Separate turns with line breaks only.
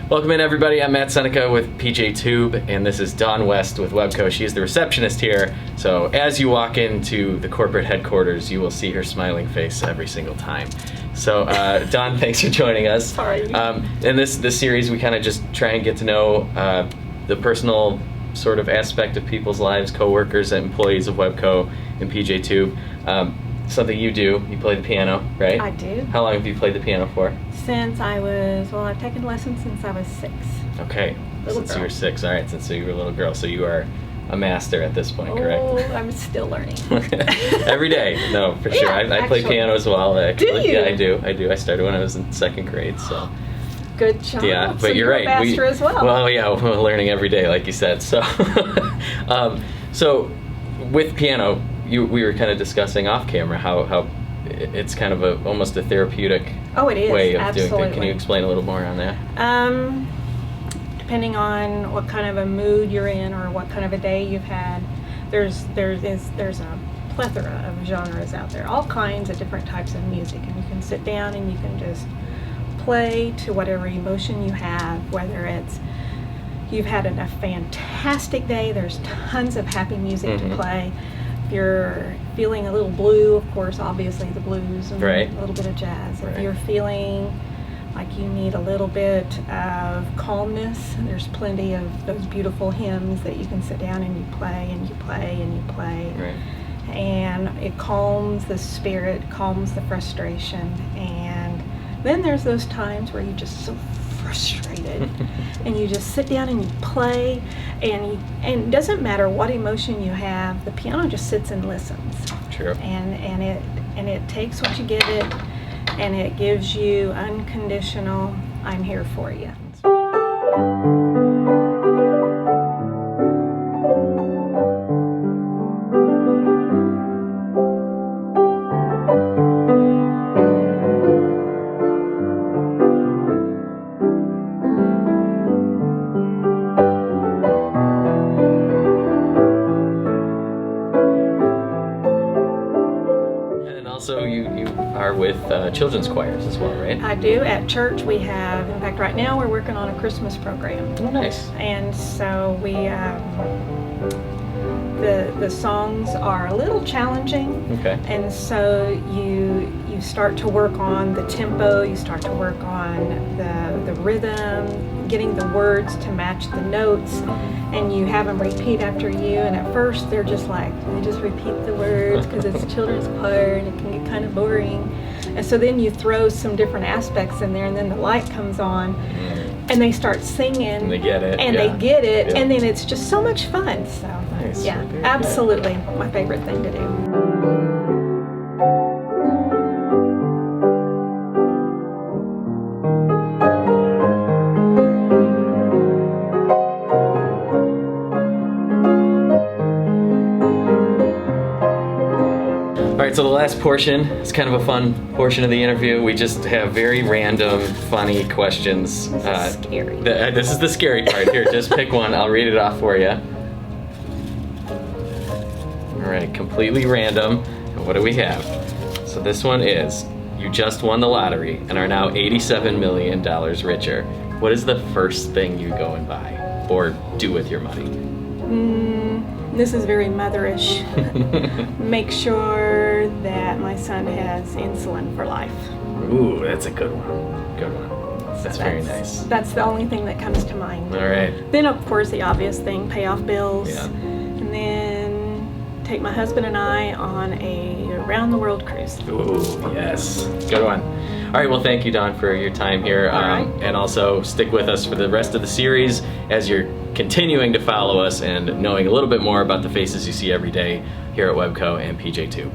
Welcome in, everybody. I'm Matt Seneca with PJ Tube, and this is Dawn West with Webco. She is the receptionist here, so as you walk into the corporate headquarters, you will see her smiling face every single time. So, Dawn, thanks for joining us.
Sorry.
In this series, we kind of just try and get to know the personal sort of aspect of people's lives, coworkers and employees of Webco and PJ Tube. Something you do, you play the piano, right?
I do.
How long have you played the piano for?
Since I was, I've taken lessons since I was 6.
Okay, since you were 6. All right, since you were a little girl. So you are a master at this point, correct?
Oh, I'm still learning.
Every day. No, for sure.
Yeah,
I play piano as well, actually.
Do you?
Yeah, I do. I started when I was in 2nd grade, so.
Good job.
Yeah, but
so
you're right.
A master as well.
Well, yeah, we're learning every day, like you said. So, so with piano, we were kind of discussing off camera how it's kind of almost a therapeutic way of doing things. Can you explain a little more on that?
Depending on what kind of a mood you're in or what kind of a day you've had, there's a plethora of genres out there, all kinds of different types of music, and you can sit down and you can just play to whatever emotion you have, whether it's you've had a fantastic day, there's tons of happy music to play. If you're feeling a little blue, of course, obviously the blues, and
right.
a little bit of jazz.
Right.
If you're feeling like you need a little bit of calmness, there's plenty of those beautiful hymns that you can sit down and you play and you play and you play.
Right.
And it calms the spirit, calms the frustration. And then there's those times where you're just so frustrated and you just sit down and you play, and it doesn't matter what emotion you have, the piano just sits and listens.
True.
And it takes what you give it, and it gives you unconditional, I'm here for you.
Also, you are with children's choirs as well, right?
I do. At church we have, in fact right now we're working on a Christmas program.
Oh, nice.
And so we, the songs are a little challenging.
Okay.
And so you start to work on the tempo, you start to work on the rhythm, getting the words to match the notes, and you have them repeat after you. And at first they're just like, they just repeat the words because it's children's choir and it can get kind of boring. And so then you throw some different aspects in there, and then the light comes on and they start singing. And
they get it.
And they get it, and then it's just so much fun. So
nice.
Yeah, absolutely my favorite thing to do.
All right, so the last portion is kind of a fun portion of the interview. We just have very random, funny questions.
This is scary.
This is the scary part. Here, just pick one. I'll read it off for you. All right, completely random. And what do we have? So this one is, you just won the lottery and are now $87 million richer. What is the first thing you go and buy or do with your money?
This is very motherish. Make sure that my son has insulin for life.
Ooh, that's a good one. Good one. That's very nice.
That's the only thing that comes to mind.
All right.
Then, of course, the obvious thing, pay off bills.
Yeah.
And then take my husband and I on a round-the-world cruise.
Ooh, yes. Good one. All right, well, thank you, Dawn, for your time here.
All right.
And also stick with us for the rest of the series as you're continuing to follow us and knowing a little bit more about the faces you see every day here at Webco and PJ Tube.